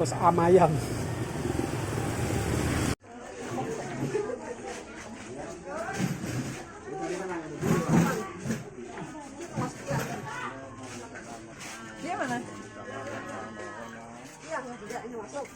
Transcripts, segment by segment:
Tikus Amayang. Dia mana? Iya, tidak ini masuk.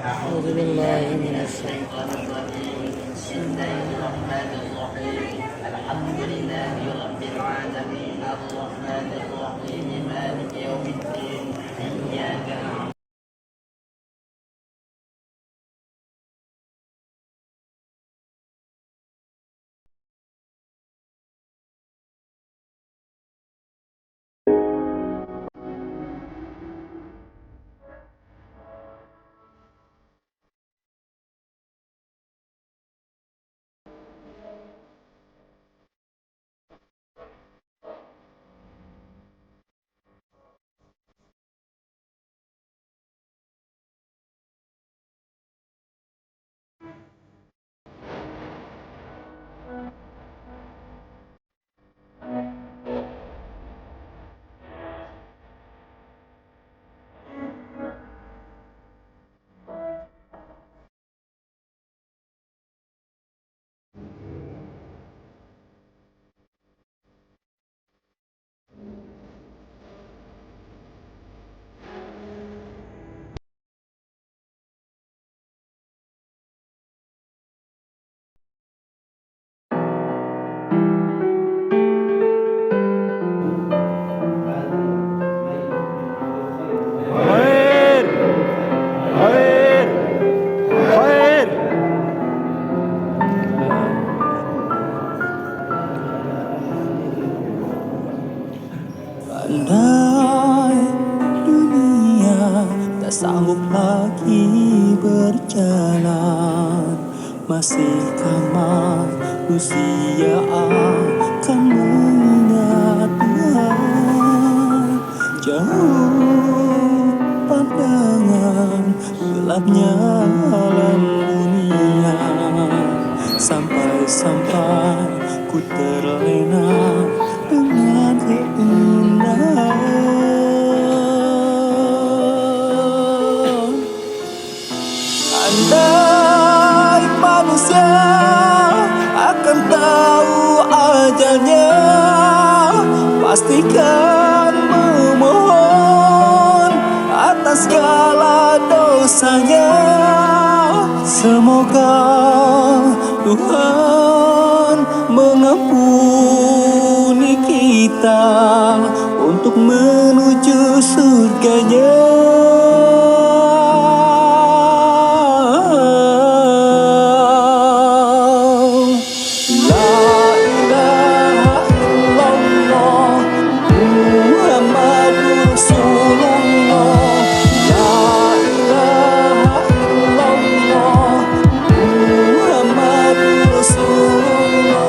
أعوذ بالله من الشيطان الرجيم. بسم الله الرحمن الرحيم الحمد لله رب العالمين الرحمن الرحيم مالك يوم الدين إياك نعبد Andai dunia tak sanggup lagi berjalan, masihkah manusia akan mengingat Tuhan? Jauh pandangan gelapnya alam dunia, sampai-sampai ku terlena dengan keindahan. Andai manusia akan tahu ajalnya, pastikan memohon atas segala dosanya. Semoga Tuhan mengampuni kita untuk menuju surganya. La ilaha illallah Muhammadur Rasulullah. La ilaha illallah Muhammadur Rasulullah.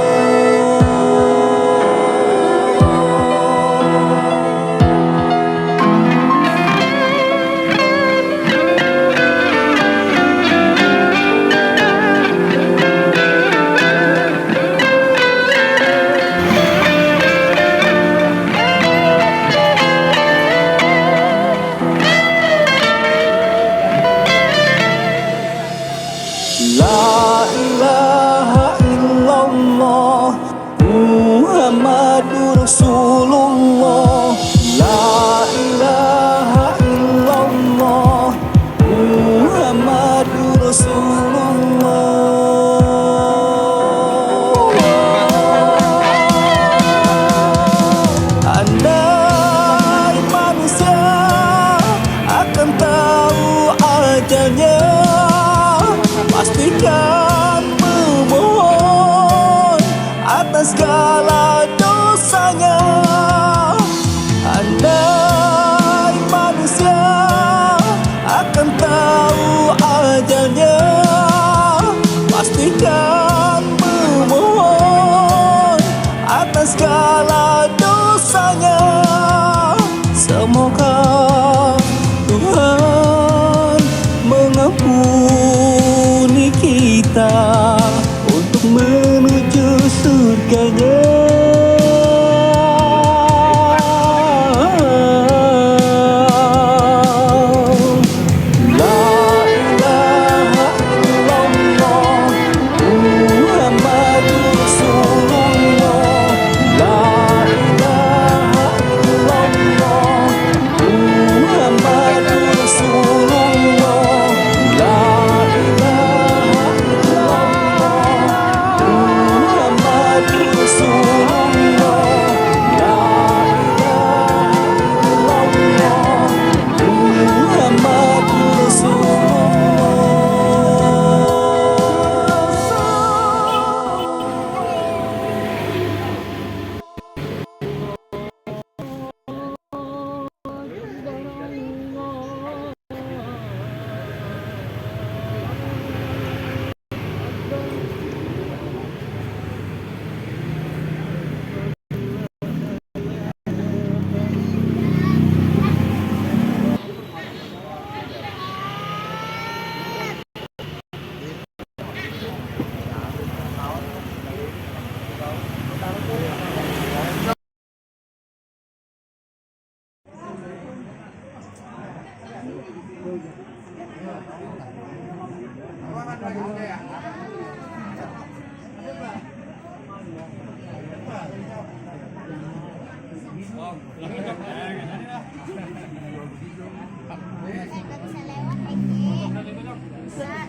La ilaha illallah Muhammadur Rasulullah. La ilaha illallah Muhammadur Rasulullah. Andai manusia akan tahu ajalnya, pastikan memohon atas segala dosanya. Andai manusia akan tahu ajalnya, pastikan memohon atas segala dosanya. Semoga Tuhan mengampuni kita surganya.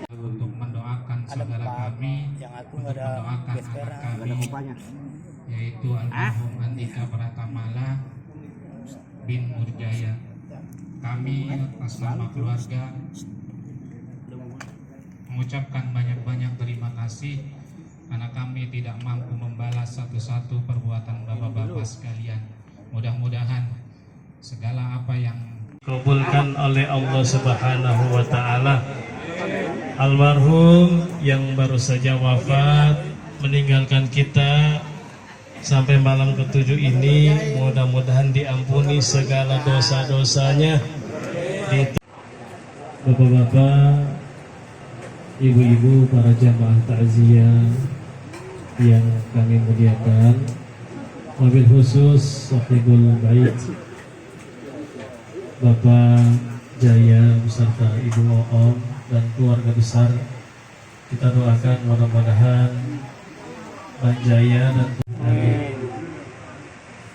Untuk mendoakan saudara kami, untuk mendoakan anak kami, yaitu almarhum Andika Pratamala bin Murjaya. Kami atas nama keluarga mengucapkan banyak-banyak terima kasih karena kami tidak mampu membalas satu-satu perbuatan bapak-bapak sekalian. Mudah-mudahan segala apa yang dikabulkan oleh Allah Subhanahu wa taala. Almarhum yang baru saja wafat meninggalkan kita sampai malam ke-7 ini, mudah-mudahan diampuni segala dosa-dosanya. Bapak-bapak, ibu-ibu, para jamaah takziah yang kami muliakan, wabil khusus sahibul bait Bapak Jaya beserta Ibu Oom dan keluarga besar, kita doakan mudah-mudahan Pak Jaya dan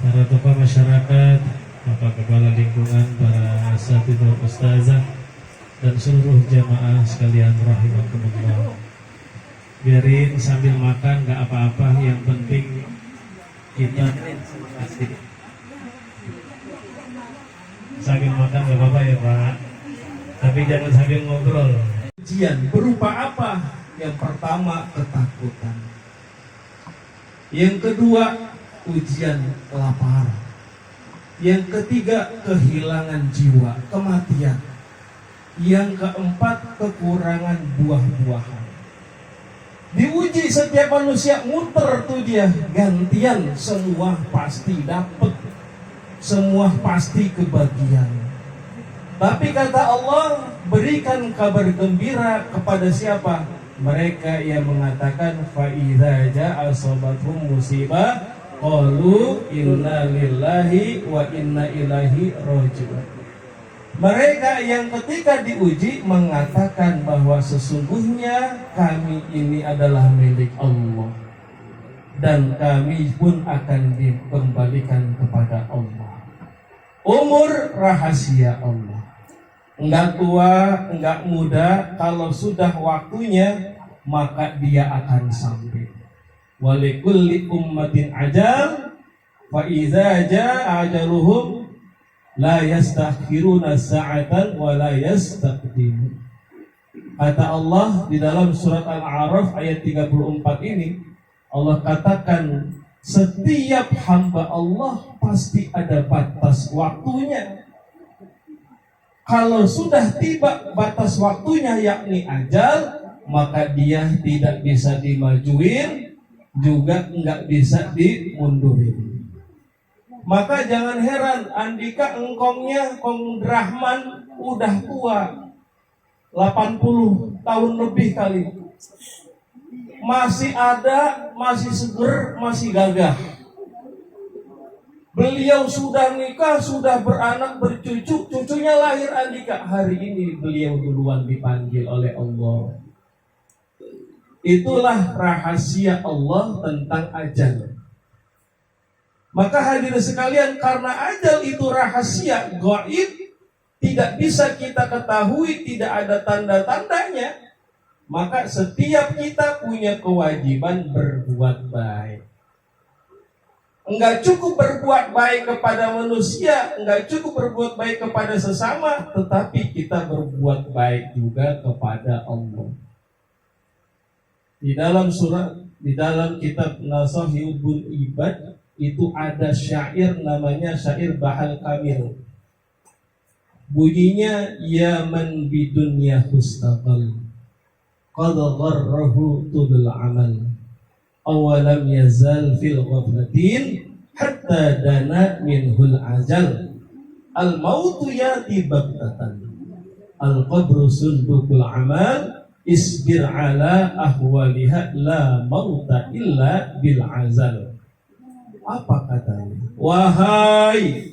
para tokoh masyarakat, Bapak Kepala Lingkungan, para asatidz ustazah dan seluruh jamaah sekalian rahimakumullah. Biarin sambil makan gak apa-apa, yang penting kita sambil makan gak apa-apa ya Pak, tapi jangan sambil ngobrol. Ujian berupa apa? Yang pertama ketakutan, yang kedua ujian lapar, yang ketiga kehilangan jiwa, kematian, yang keempat kekurangan buah-buahan. Diuji setiap manusia, muter tuh dia, gantian, semua pasti dapat, semua pasti kebagian. Tapi kata Allah, berikan kabar gembira kepada siapa? Mereka yang mengatakan fa idza jaa asabathum musibah qalu inna lillahi wa inna ilaihi raji'un. Mereka yang ketika diuji mengatakan bahwa sesungguhnya kami ini adalah milik Allah dan kami pun akan dikembalikan kepada Allah. Umur rahasia Allah. Enggak tua, enggak muda, kalau sudah waktunya maka dia akan sampai. Walikulli ummatin ajal, fa iza jaa ajaluhum la yastakhiruna sa'atan wa la yastaqdimun. Kata Allah di dalam surat Al-A'raf ayat 34 ini, Allah katakan setiap hamba Allah pasti ada batas waktunya. Kalau sudah tiba batas waktunya yakni ajal, maka dia tidak bisa dimajuin, juga enggak bisa dimundurin. Maka jangan heran Andika engkongnya, Kong Rahman udah tua, 80 tahun lebih kali. masih ada, masih seger, masih gagah. Beliau sudah nikah, sudah beranak, bercucu, cucunya lahir Andika. Hari ini beliau duluan dipanggil oleh Allah. Itulah rahasia Allah tentang ajal. Maka hadirin sekalian, karena ajal itu rahasia gaib, tidak bisa kita ketahui, tidak ada tanda-tandanya, maka setiap kita punya kewajiban berbuat baik. Enggak cukup berbuat baik kepada manusia, enggak cukup berbuat baik kepada sesama, tetapi kita berbuat baik juga kepada Allah. Di dalam kitab Nasahihul Ibad itu ada syair namanya syair Bahal Kamil. Bunyinya, ya man bidunya hustaqal qad gharrahu tulul amal awalam yazal fil ghaflatin hatta dana minhul ajal al mautu yati baghtatan al qabru sundukul amal isbir ala ahwaliha la mauta illa bil azal. Apa katanya? Wahai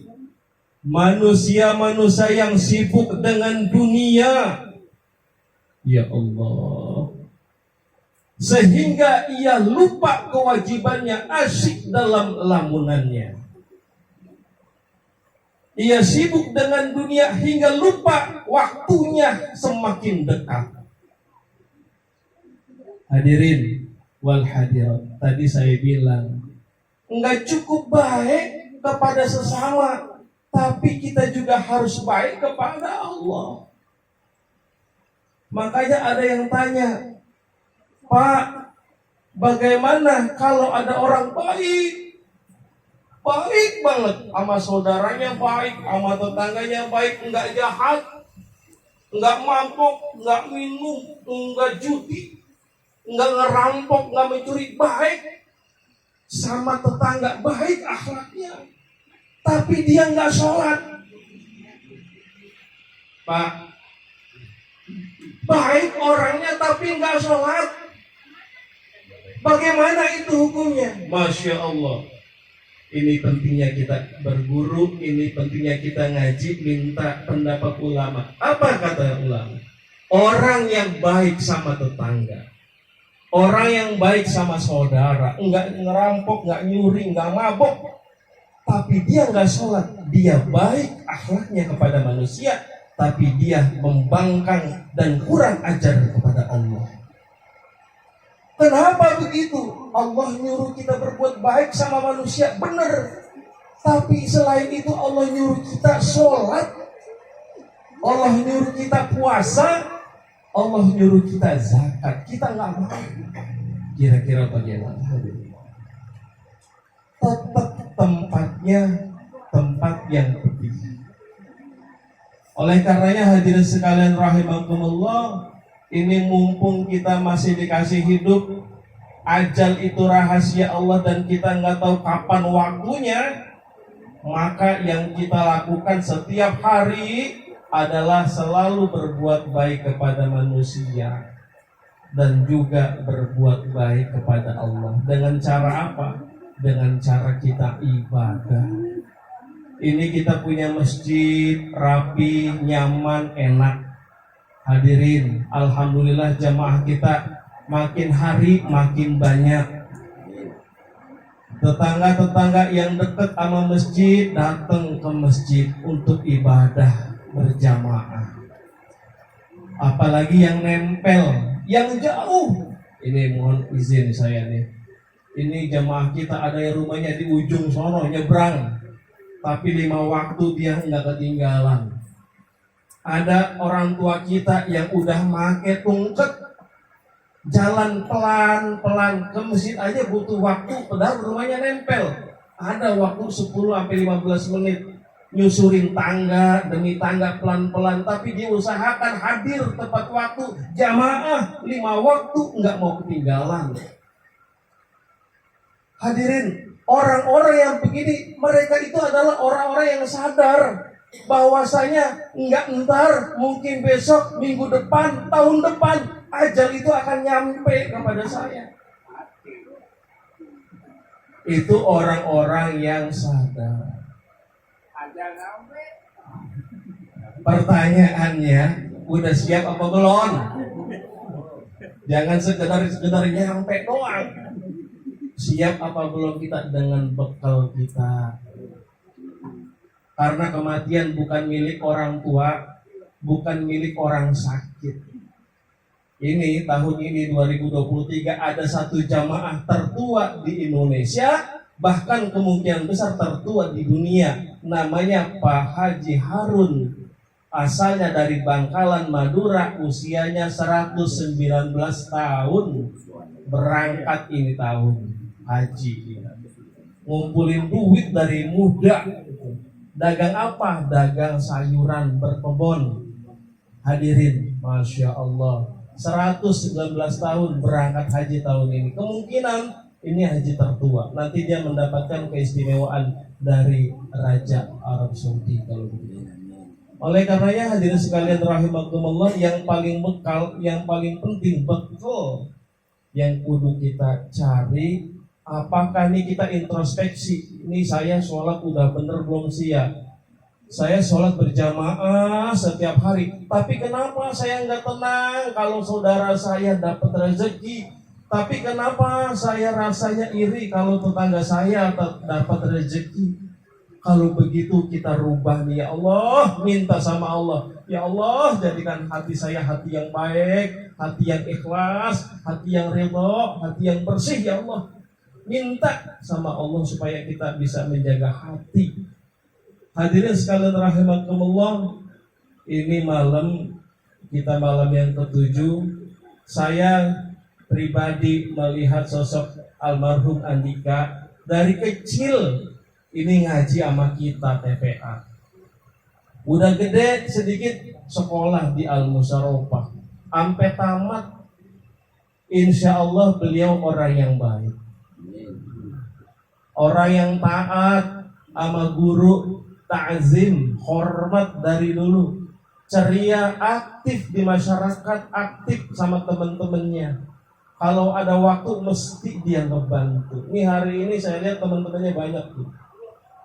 manusia-manusia yang sibuk dengan dunia, ya Allah, sehingga ia lupa kewajibannya, asyik dalam lamunannya. Ia sibuk dengan dunia hingga lupa waktunya semakin dekat. Hadirin wal hadirat, tadi saya bilang enggak cukup baik kepada sesama, tapi kita juga harus baik kepada Allah. Makanya ada yang tanya, Pak, bagaimana kalau ada orang baik banget, sama saudaranya baik, sama tetangganya baik, enggak jahat, enggak mabuk, enggak minum, enggak judi, enggak ngerampok, enggak mencuri, baik sama tetangga, baik akhlaknya, tapi dia enggak sholat. Pak, baik orangnya tapi enggak sholat, bagaimana itu hukumnya? Masya Allah. Ini pentingnya kita berguru, ini pentingnya kita ngaji, minta pendapat ulama. Apa kata ulama? Orang yang baik sama tetangga, orang yang baik sama saudara, enggak ngerampok, enggak nyuri, enggak mabok, tapi dia enggak sholat, dia baik akhlaknya kepada manusia, tapi dia membangkang dan kurang ajar kepada Allah. Kenapa begitu? Allah nyuruh kita berbuat baik sama manusia, benar. Tapi selain itu Allah nyuruh kita sholat, Allah nyuruh kita puasa, Allah nyuruh kita zakat, kita nggak mau. Kira-kira bagaimana? Tetap tempatnya tempat yang pedih. Oleh karenanya hadirin sekalian rahimakumullah, ini mumpung kita masih dikasih hidup, ajal itu rahasia Allah dan kita nggak tahu kapan waktunya, maka yang kita lakukan setiap hari adalah selalu berbuat baik kepada manusia dan juga berbuat baik kepada Allah. Dengan cara apa? Dengan cara kita ibadah. Ini kita punya masjid rapi, nyaman, enak. Hadirin, alhamdulillah jamaah kita makin hari makin banyak. Tetangga-tetangga yang dekat sama masjid datang ke masjid untuk ibadah berjamaah. Apalagi yang nempel, yang jauh. Ini mohon izin saya nih. Ini jamaah kita ada yang rumahnya di ujung sono nyebrang, tapi 5 waktu dia nggak ketinggalan. Ada orang tua kita yang udah make tungket, jalan pelan-pelan ke masjid aja butuh waktu, padahal rumahnya nempel. Ada waktu 10-15 menit nyusurin tangga demi tangga pelan-pelan, tapi dia usahakan hadir tepat waktu, jamaah 5 waktu, nggak mau ketinggalan. Hadirin, orang-orang yang begini, mereka itu adalah orang-orang yang sadar bahwasanya enggak ntar, mungkin besok, minggu depan, tahun depan, ajal itu akan nyampe kepada saya. Itu orang-orang yang sadar. Pertanyaannya, udah siap apa belum? Jangan sekedar nyampe doang. Siap apa belum kita dengan bekal kita? Karena kematian bukan milik orang tua, bukan milik orang sakit. Ini tahun ini 2023 ada satu jamaah tertua di Indonesia, bahkan kemungkinan besar tertua di dunia. Namanya Pak Haji Harun. Asalnya dari Bangkalan, Madura, usianya 119 tahun. Berangkat ini tahun haji. Ngumpulin duit dari muda. Dagang apa? Dagang sayuran, berkebun. Hadirin, Masya Allah, 119 tahun berangkat haji tahun ini. Kemungkinan ini haji tertua. Nanti dia mendapatkan keistimewaan dari Raja Arab Saudi kalau begitu. Oleh karenanya hadirin sekalian rahimakumullah, yang paling bekal, yang paling penting bekal yang kudu kita cari. Apakah nih kita introspeksi, ini saya sholat udah bener belum sih ya? Saya sholat berjamaah setiap hari, tapi kenapa saya nggak tenang kalau saudara saya dapat rezeki? Tapi kenapa saya rasanya iri kalau tetangga saya dapat rezeki? Kalau begitu kita rubah nih ya Allah, minta sama Allah, ya Allah jadikan hati saya hati yang baik, hati yang ikhlas, hati yang ridho, hati yang bersih ya Allah. Minta sama Allah supaya kita bisa menjaga hati. Hadirin sekalian rahimakumullah, ini malam kita malam yang ke-7. Saya pribadi melihat sosok almarhum Andika dari kecil. Ini ngaji sama kita TPA. Udah gede sedikit sekolah di Al-Musarofah. Sampai tamat. Insya Allah beliau orang yang baik. Orang yang taat sama guru, ta'zim, hormat dari dulu. Ceria, aktif di masyarakat, aktif sama teman-temannya. Kalau ada waktu mesti dia ngebantu. Ini hari ini saya lihat teman-temannya banyak tuh.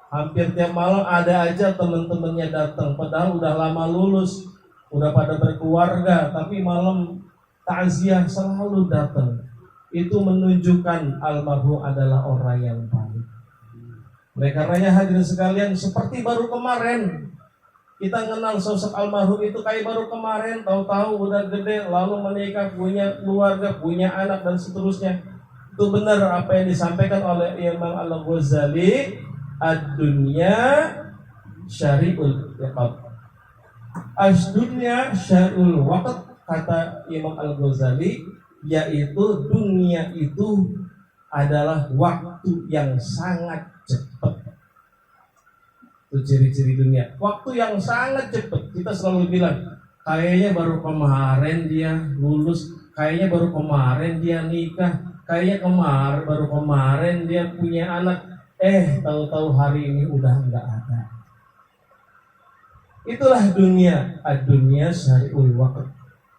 Hampir tiap malam ada aja teman-temannya datang. Padahal udah lama lulus, udah pada berkeluarga, tapi malam takziah selalu datang. Itu menunjukkan almarhum adalah orang yang baik. Oleh karenanya hadirin sekalian, seperti baru kemarin kita kenal sosok almarhum itu kayak baru kemarin, tahu-tahu udah gede, lalu menikah, punya keluarga, punya anak dan seterusnya. Itu benar apa yang disampaikan oleh Imam Al-Ghazali, ad-dunya syari'ul waqt. As-dunya syari'ul waqt, kata Imam Al-Ghazali, yaitu dunia itu adalah waktu yang sangat cepat. Itu ciri-ciri dunia, waktu yang sangat cepat. Kita selalu bilang, kayaknya baru kemarin dia lulus, kayaknya baru kemarin dia nikah, kayaknya baru kemarin dia punya anak. Tahu-tahu hari ini udah enggak ada. Itulah dunia. Ad-dunya syari'ul waqt.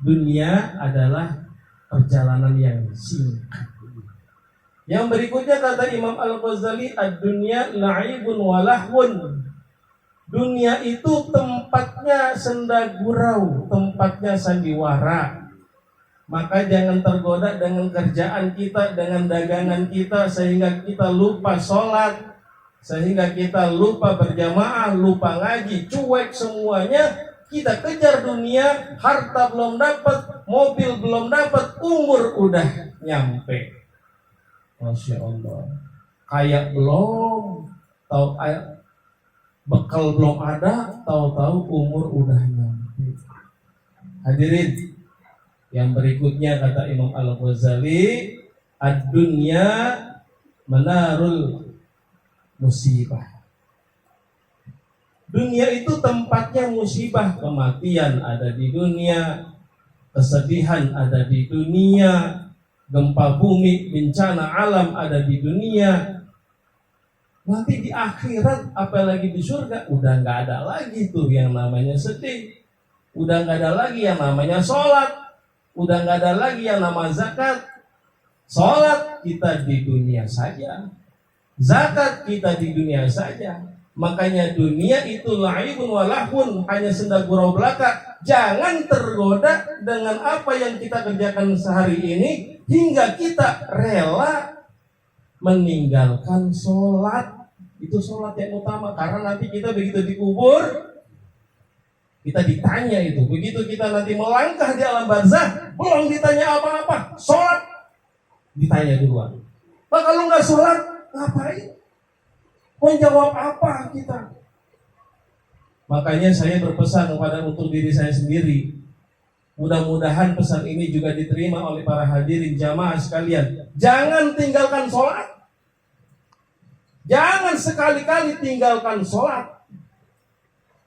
Dunia adalah perjalanan yang singkat. Yang berikutnya kata Imam Al-Ghazali, ad-dunya la'ibun wa lahwun. Dunia itu tempatnya senda gurau, tempatnya sandiwara. Maka jangan tergoda dengan kerjaan kita, dengan dagangan kita, sehingga kita lupa sholat, sehingga kita lupa berjamaah, lupa ngaji, cuek semuanya. Kita kejar dunia, harta belum dapat, mobil belum dapat, umur udah nyampe. Masya Allah. Kaya belum, tahu bekal belum ada, tahu-tahu umur udah nyampe. Hadirin, yang berikutnya kata Imam Al-Ghazali, ad-dunya manarul musibah. Dunia itu tempatnya musibah, kematian ada di dunia, kesedihan ada di dunia, gempa bumi, bencana alam ada di dunia. Nanti di akhirat, apalagi di surga, udah nggak ada lagi tuh yang namanya sedih, udah nggak ada lagi yang namanya sholat, udah nggak ada lagi yang nama zakat. Sholat kita di dunia saja, zakat kita di dunia saja. Makanya dunia itu la'ibun walahun, hanya senda gurau belaka. Jangan tergoda dengan apa yang kita kerjakan sehari ini hingga kita rela meninggalkan sholat. Itu sholat yang utama, karena nanti kita begitu dikubur, kita ditanya itu. Begitu kita nanti melangkah di alam barzah, belum ditanya apa-apa, sholat ditanya duluan. Nah, kalau nggak sholat, ngapain? Mau jawab apa kita? Makanya saya berpesan kepada untuk diri saya sendiri. Mudah-mudahan pesan ini juga diterima oleh para hadirin jamaah sekalian. Jangan tinggalkan sholat. Jangan sekali-kali tinggalkan sholat.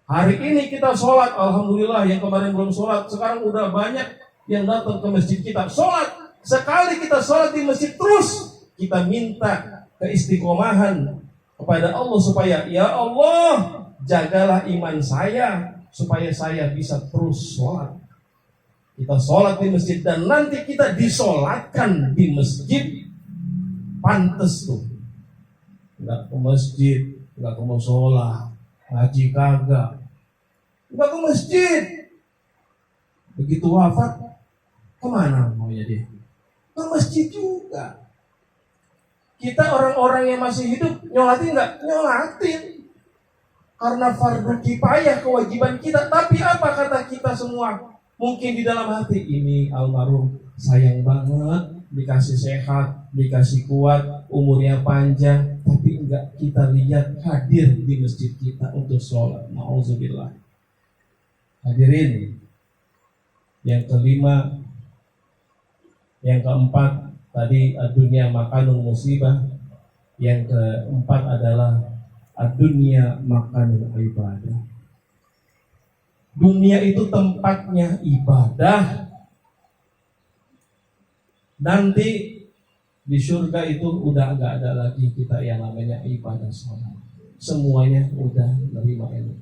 Hari ini kita sholat, alhamdulillah. Yang kemarin belum sholat, sekarang udah banyak yang datang ke masjid kita. Sholat, sekali kita sholat di masjid terus, kita minta keistiqomahan kepada Allah supaya, ya Allah, jagalah iman saya supaya saya bisa terus sholat. Kita sholat di masjid dan nanti kita disolatkan di masjid, pantes tuh. Nggak ke masjid, nggak ke musola, ngaji kagak, nggak ke masjid. Begitu wafat, kemana maunya dia? Ke masjid juga. Kita orang-orang yang masih hidup nyolatin nggak? Nyolatin. Karena fardu kifayah kewajiban kita. Tapi apa kata kita semua? Mungkin di dalam hati ini almarhum sayang banget, dikasih sehat, dikasih kuat, umurnya panjang, tapi enggak kita lihat hadir di masjid kita untuk sholat. Na'udzubillah. Hadirin, yang kelima, yang keempat tadi dunia makanun musibah, yang keempat adalah dunia makanun ibadah. Dunia itu tempatnya ibadah. Nanti di surga itu udah gak ada lagi kita yang namanya ibadah sholat. Semuanya udah menerima ini.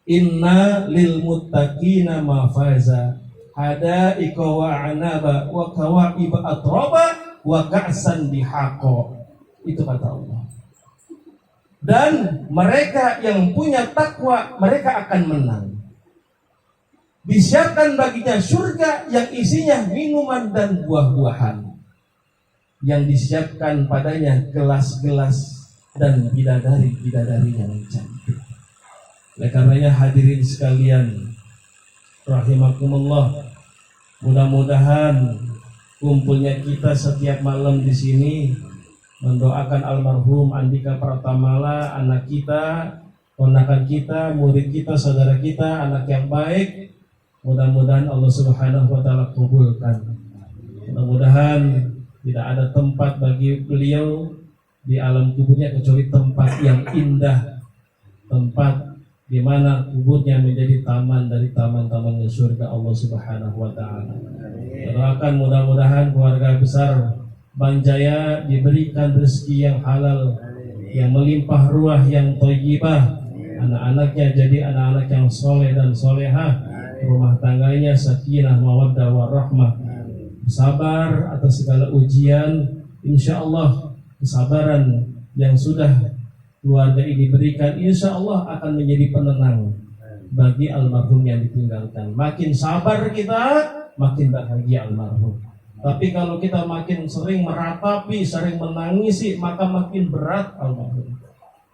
Inna lil muttaqina mafaza hadaika wa anaba wa kawaiba atroba wa ka'san bihaqo. Itu kata Allah. Dan mereka yang punya takwa, mereka akan menang. Disiapkan baginya surga yang isinya minuman dan buah-buahan. Yang disiapkan padanya gelas-gelas dan bidadari-bidadari yang cantik. Oleh karenanya hadirin sekalian, rahimakumullah, mudah-mudahan kumpulnya kita setiap malam di sini mendoakan almarhum Andika Pratamala, anak kita, ponakan kita, murid kita, saudara kita, anak yang baik. Mudah-mudahan Allah Subhanahu wa taala kabulkan. Mudah-mudahan tidak ada tempat bagi beliau di alam kuburnya kecuali tempat yang indah, tempat di mana kuburnya menjadi taman dari taman-taman surga Allah Subhanahu wa taala. Doakan mudah-mudahan keluarga besar Banjaya diberikan rezeki yang halal, yang melimpah ruah, yang thayyibah. Anak-anaknya jadi anak-anak yang soleh dan solehah. Rumah tangganya sakinah mawaddah warahmah. Sabar atas segala ujian. Insya Allah kesabaran yang sudah keluarga ini berikan, insya Allah akan menjadi penenang bagi almarhum yang ditinggalkan. Makin sabar kita, makin bahagia almarhum. Tapi kalau kita makin sering meratapi, sering menangisi, maka makin berat almarhum.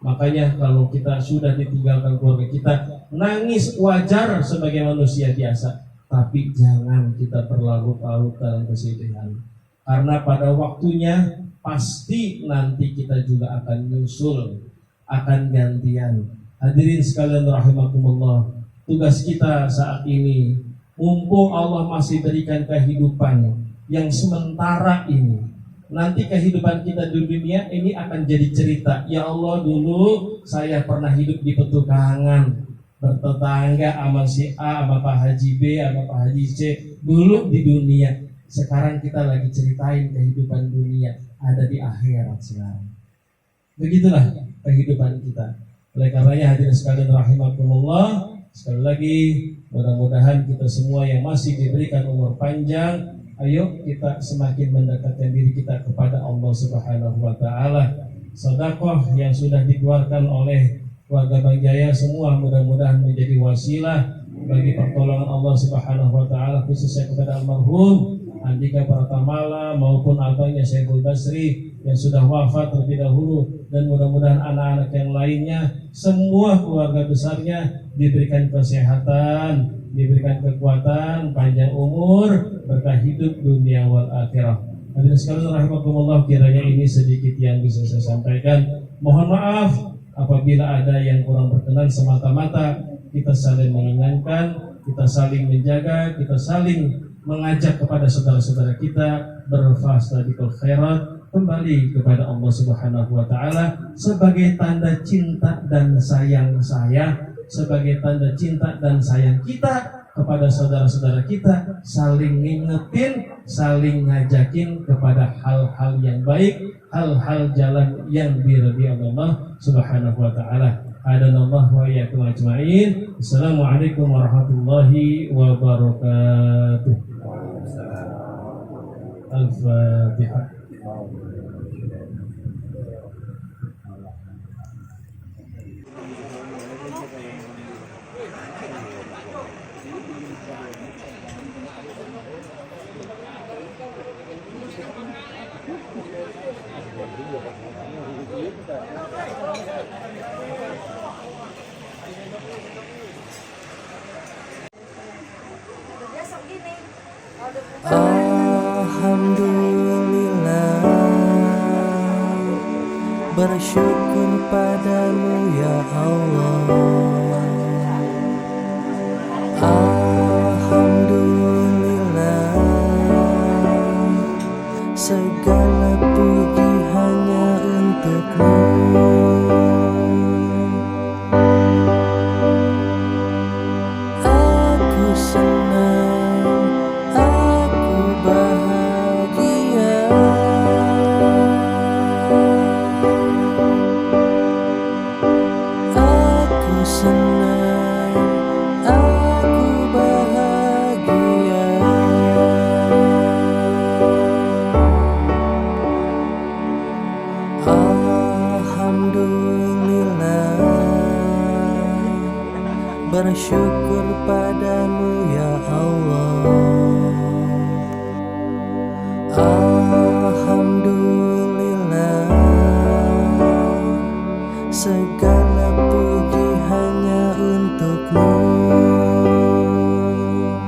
Makanya kalau kita sudah ditinggalkan keluarga kita, nangis wajar sebagai manusia biasa, tapi jangan kita berlarut-larut dalam kesedihan. Karena pada waktunya pasti nanti kita juga akan nyusul, akan gantian. Hadirin sekalian rahimakumullah, tugas kita saat ini, mumpung Allah masih berikan kehidupan yang sementara ini, nanti kehidupan kita di dunia ini akan jadi cerita. Ya Allah, dulu saya pernah hidup di petukangan, bertetangga sama si A, sama Pak Haji B, sama Pak Haji C, dulu di dunia. Sekarang kita lagi ceritain kehidupan dunia, ada di akhirat sekarang. Begitulah kehidupan kita. Oleh karenanya hadirin sekalian rahimakumullah, sekali lagi mudah-mudahan kita semua yang masih diberikan umur panjang, ayo kita semakin mendekatkan diri kita kepada Allah Subhanahu wa taala. sedekah yang sudah dikeluarkan oleh keluarga Bang Jaya semua mudah-mudahan menjadi wasilah bagi pertolongan Allah Subhanahu wa taala khususnya kepada almarhum Andika Pratamala maupun abangnya Syaiful Basri yang sudah wafat terlebih dahulu, dan mudah-mudahan anak-anak yang lainnya semua keluarga besarnya diberikan kesehatan, diberikan kekuatan, panjang umur, berkah hidup dunia wal akhirah. Hadirin sekalian rahimakumullah, kiranya ini sedikit yang bisa saya sampaikan. Mohon maaf apabila ada yang kurang berkenan, semata-mata kita saling mengingatkan, kita saling menjaga, kita saling mengajak kepada saudara-saudara kita berfastabiqul khairat, kembali kepada Allah Subhanahu wa taala sebagai tanda cinta dan sayang saya, sebagai tanda cinta dan sayang kita kepada saudara-saudara kita, saling ngingetin, saling ngajakin kepada hal-hal yang baik, hal-hal jalan yang diridhai Allah Subhanahu wa taala. Hadanallahu wa iyyakum ajma'in. Assalamualaikum warahmatullahi wabarakatuh. Al-Fatihah. Alhamdulillah, bersyukur padamu ya Allah. Alhamdulillah, segala puji hanya untukmu. Aku senang, aku bahagia. Aku senang, aku bahagia. Alhamdulillah, bersyukur padamu ya Allah. Alhamdulillah, segala puji hanya